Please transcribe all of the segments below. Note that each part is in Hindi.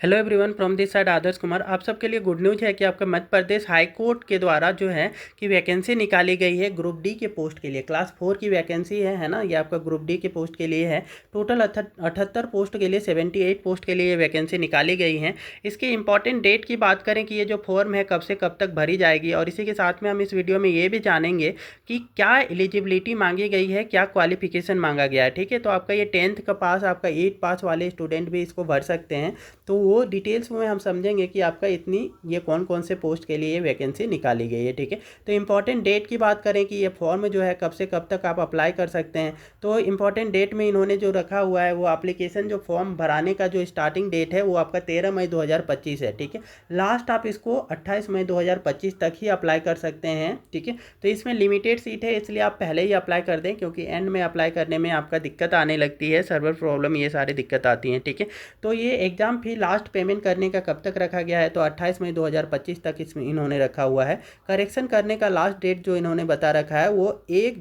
Hello everyone from this side Adarsh Kumar. आप सबके लिए गुड न्यूज़ है कि आपका मध्य प्रदेश हाई कोर्ट के द्वारा जो है कि वैकेंसी निकाली गई है ग्रुप डी के पोस्ट के लिए। क्लास 4 की वैकेंसी है ना, ये आपका ग्रुप डी के पोस्ट के लिए है। टोटल 78 पोस्ट के लिए 78 पोस्ट के लिए ये वैकेंसी निकाली गई है। इसके इंपॉर्टेंट डेट की बात करें कि ये जो फॉर्म है कब से कब तक भरी जाएगी, और इसी के साथ में हम इस वीडियो में ये भी जानेंगे कि क्या एलिजिबिलिटी मांगी गई है, क्या क्वालिफिकेशन मांगा गया है। ठीक है, तो आपका ये 10th का पास, आपका 8 पास वाले स्टूडेंट भी इसको भर सकते हैं। तो वो डिटेल्स में हम समझेंगे कि आपका इतनी ये कौन कौन से पोस्ट के लिए वैकेंसी निकाली गई है। ठीक है, तो इंपॉर्टेंट डेट की बात करें कि ये फॉर्म जो है कब से कब तक आप अप्लाई कर सकते हैं, तो इंपॉर्टेंट डेट में इन्होंने जो रखा हुआ है वो एप्लीकेशन जो फॉर्म भराने का जो स्टार्टिंग डेट है वो आपका 13 मई 2025 है। ठीक है, लास्ट आप इसको 28 मई 2025 तक ही अप्लाई कर सकते हैं। ठीक है, तो इसमें लिमिटेड सीट है, इसलिए आप पहले ही अप्लाई कर दें, क्योंकि एंड में अप्लाई करने में आपका दिक्कत आने लगती है, सर्वर प्रॉब्लम, ये सारी दिक्कत आती हैं। ठीक है, तो ये एग्ज़ाम फी लास्ट पेमेंट करने का कब तक रखा गया है, तो 28 मई 2025 तक इसमें इन्होंने रखा हुआ है। करेक्शन करने का लास्ट डेट जो इन्होंने बता रखा है वो 1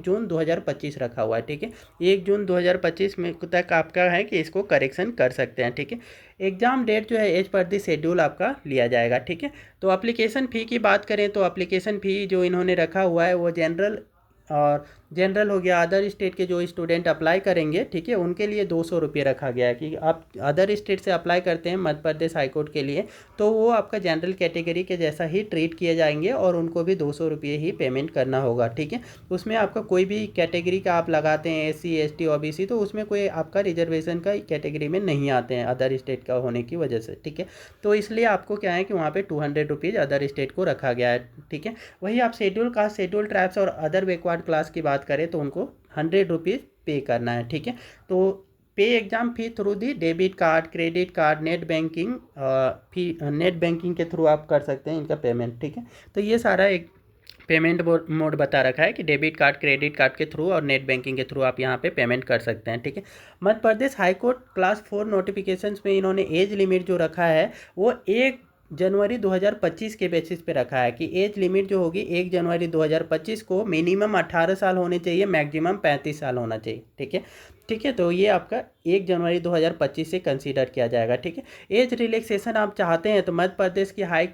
जून 2025 रखा हुआ है। ठीक है, 1 जून 2025 में तक आपका है कि इसको करेक्शन कर सकते हैं। ठीक है, एग्ज़ाम डेट जो है एज पर दी शेड्यूल आपका लिया जाएगा। ठीक है, तो अप्लीकेशन फ़ी की बात करें तो अप्लीकेशन फ़ी जो इन्होंने रखा हुआ है वो जनरल हो गया, अदर स्टेट के जो स्टूडेंट अप्लाई करेंगे, ठीक है, उनके लिए 200 रुपये रखा गया है कि आप अदर स्टेट से अप्लाई करते हैं मध्य प्रदेश हाई कोर्ट के लिए, तो वो आपका जनरल कैटेगरी के जैसा ही ट्रीट किए जाएंगे और उनको भी 200 रुपये ही पेमेंट करना होगा। ठीक है, उसमें आपका कोई भी कैटेगरी का आप लगाते हैं SC ST OBC, तो उसमें कोई आपका रिजर्वेशन का कैटेगरी में नहीं आते हैं अदर स्टेट का होने की वजह से। ठीक है, तो इसलिए आपको क्या है कि वहाँ पर 200 रुपीज़ अदर स्टेट को रखा गया है। ठीक है, वही आप शेड्यूल कास्ट, शेड्यूल ट्राइब्स और अदर बैकवर्ड क्लास की बात करें तो उनको 100 रुपीज़ पे करना है। ठीक है, तो पे exam fee through the debit card, credit card, net banking fee, net banking के थ्रू आप कर सकते हैं इनका पेमेंट। ठीक है, तो ये सारा एक पेमेंट मोड बता रखा है कि डेबिट कार्ड, क्रेडिट कार्ड के थ्रू और नेट बैंकिंग के थ्रू आप यहाँ पे पेमेंट कर सकते हैं। ठीक है, Madhya Pradesh high court class 4 notifications में इन्होंने एज लिमिट जो रखा है वो 1 जनवरी 2025 के बेसिस पे रखा है कि एज लिमिट जो होगी 1 जनवरी 2025 को मिनिमम 18 साल होने चाहिए, मैक्सिमम 35 साल होना चाहिए। ठीक है, ठीक है, तो ये आपका 1 जनवरी 2025 से कंसीडर किया जाएगा। ठीक है, एज रिलैक्सेशन आप चाहते हैं तो मध्य प्रदेश की हाई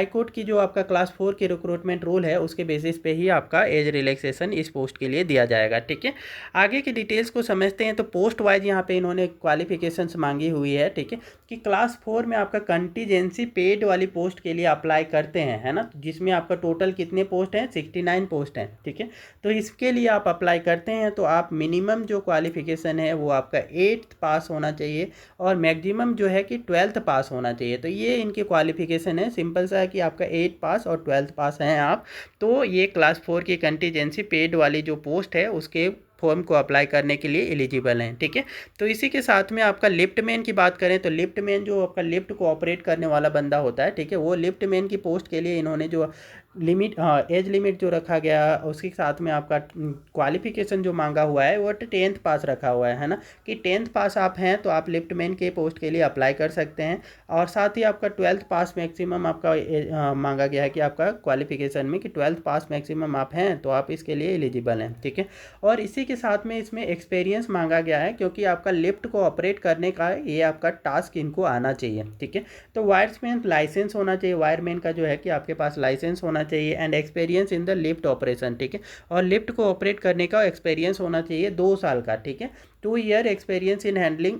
कोर्ट की जो आपका क्लास 4 की रिक्रूटमेंट रूल है उसके बेसिस पे ही आपका एज रिलैक्सेशन इस पोस्ट के लिए दिया जाएगा। ठीक है, आगे की डिटेल्स को समझते हैं। तो पोस्ट वाइज यहाँ पे इन्होंने क्वालिफिकेशंस मांगी हुई है। ठीक है, कि क्लास 4 में आपका कंटीजेंसी पेड वाली पोस्ट के लिए अप्लाई करते हैं, है ना, जिसमें आपका टोटल कितने पोस्ट हैं, 69 पोस्ट हैं। ठीक है, तो इसके लिए आप अप्लाई करते हैं तो आप मिनिमम जो क्वालिफिकेशन है वो आपका 8th पास होना चाहिए और मैक्सिमम जो है कि 12th पास होना चाहिए। तो ये इनकी क्वालिफिकेशन है, सिंपल सा है कि आपका 8 पास और 12th पास हैं आप, तो ये क्लास 4 की कंटीजेंसी पेड वाली जो पोस्ट है उसके फॉर्म को अप्लाई करने के लिए एलिजिबल हैं। ठीक है, तो इसी के साथ में आपका लिफ्ट मैन की बात करें तो लिफ्ट मैन जो आपका लिफ्ट को ऑपरेट करने वाला बंदा होता है, ठीक है, वो लिफ्ट मैन की पोस्ट के लिए इन्होंने जो लिमिट, एज लिमिट जो रखा गया उसके साथ में आपका क्वालिफिकेशन जो मांगा हुआ है वो 10th पास रखा हुआ है ना, कि 10th पास आप हैं तो आप लिफ्ट मैन के पोस्ट के लिए अप्लाई कर सकते हैं। और साथ ही आपका 12th पास मैक्सिमम आपका मांगा गया है कि आपका क्वालिफिकेशन में कि 12th पास मैक्सिमम आप हैं तो आप इसके लिए एलिजिबल हैं। ठीक है, और इसी के साथ में इसमें एक्सपीरियंस मांगा गया है, क्योंकि आपका लिफ्ट को ऑपरेट करने का ये आपका टास्क इनको आना चाहिए। ठीक है, तो वायरमैन लाइसेंस होना चाहिए, वायरमैन का जो है कि आपके पास लाइसेंस होना चाहिए and experience in the lift operation. ठीक है, और लिफ्ट को ऑपरेट करने का एक्सपीरियंस होना चाहिए 2 साल का। ठीक है, 2 year experience in handling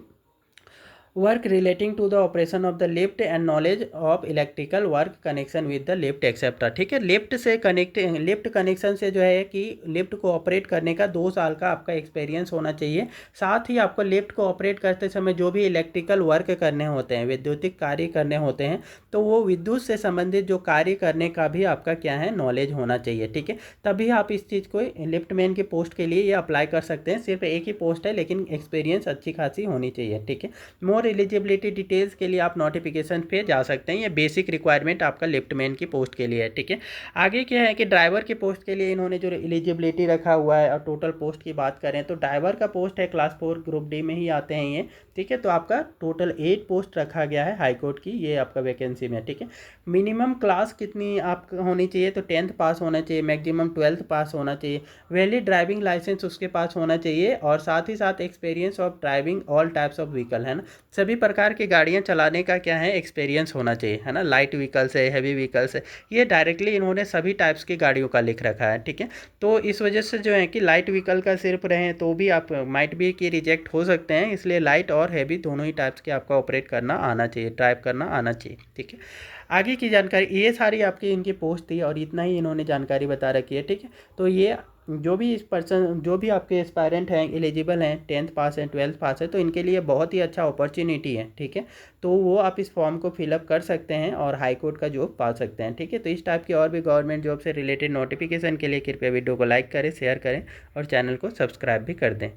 work relating to the operation of the lift and knowledge of electrical work connection with the lift et cetera. ठीक है, लिफ्ट कनेक्शन से जो है कि लिफ्ट को ऑपरेट करने का 2 साल का आपका एक्सपीरियंस होना चाहिए। साथ ही आपको लिफ्ट को ऑपरेट करते समय जो भी इलेक्ट्रिकल वर्क करने होते हैं, विद्युतिक कार्य करने होते हैं, तो वो विद्युत से संबंधित जो कार्य करने का भी आपका क्या है, नॉलेज होना चाहिए। ठीक है, तभी आप इस चीज़ को लिफ्टमैन के पोस्ट के लिए ये अप्लाई कर सकते हैं। सिर्फ एक ही पोस्ट है लेकिन एक्सपीरियंस अच्छी खासी होनी चाहिए। ठीक है, मोर एलिजिबिलिटी डिटेल्स के लिए आप नोटिफिकेशन पे जा सकते हैं, ये बेसिक रिक्वायरमेंट आपका लिफ्टमैन की पोस्ट के लिए है। ठीक है, आगे क्या है कि ड्राइवर की पोस्ट के लिए इन्होंने जो एलिजिबिलिटी रखा हुआ है और टोटल पोस्ट की बात करें तो ड्राइवर का पोस्ट है क्लास 4 ग्रुप डी में ही आते हैं ये। ठीक है, तो आपका टोटल 8 पोस्ट रखा गया है हाई कोर्ट की ये आपका वैकेंसी में। ठीक है, मिनिमम क्लास कितनी आप होनी चाहिए, तो 10th पास होना चाहिए, मैक्सिमम 12th पास होना चाहिए, वैलिड ड्राइविंग लाइसेंस उसके पास होना चाहिए और साथ ही साथ experience of driving all types of vehicle, है ना। सभी प्रकार की गाड़ियाँ चलाने का क्या है एक्सपीरियंस होना चाहिए, है ना। लाइट व्हीकल्स है, हैवी व्हीकल्स है, ये डायरेक्टली इन्होंने सभी टाइप्स की गाड़ियों का लिख रखा है, ठीक है। तो इस वजह से जो है कि लाइट व्हीकल का सिर्फ रहें तो भी आप माइट भी कि रिजेक्ट हो सकते हैं, इसलिए लाइट और हैवी दोनों ही टाइप्स के आपका ऑपरेट करना आना चाहिए, ड्राइव करना आना चाहिए, ठीक है। आगे की जानकारी ये सारी आपकी इनकी पोस्ट थी और इतना ही इन्होंने जानकारी बता रखी है, ठीक है। तो ये जो भी इस पर्सन जो भी आपके एस्पायरेंट हैं एलिजिबल हैं, 10th पास हैं, 12th पास है, तो इनके लिए बहुत ही अच्छा अपॉर्चुनिटी है, ठीक है। तो वो आप इस फॉर्म को फिलअप कर सकते हैं और हाई कोर्ट का जॉब पा सकते हैं, ठीक है। तो इस टाइप की और भी गवर्नमेंट जॉब से रिलेटेड नोटिफिकेशन के लिए कृपया वीडियो को लाइक करें, शेयर करें और चैनल को सब्सक्राइब भी कर दें।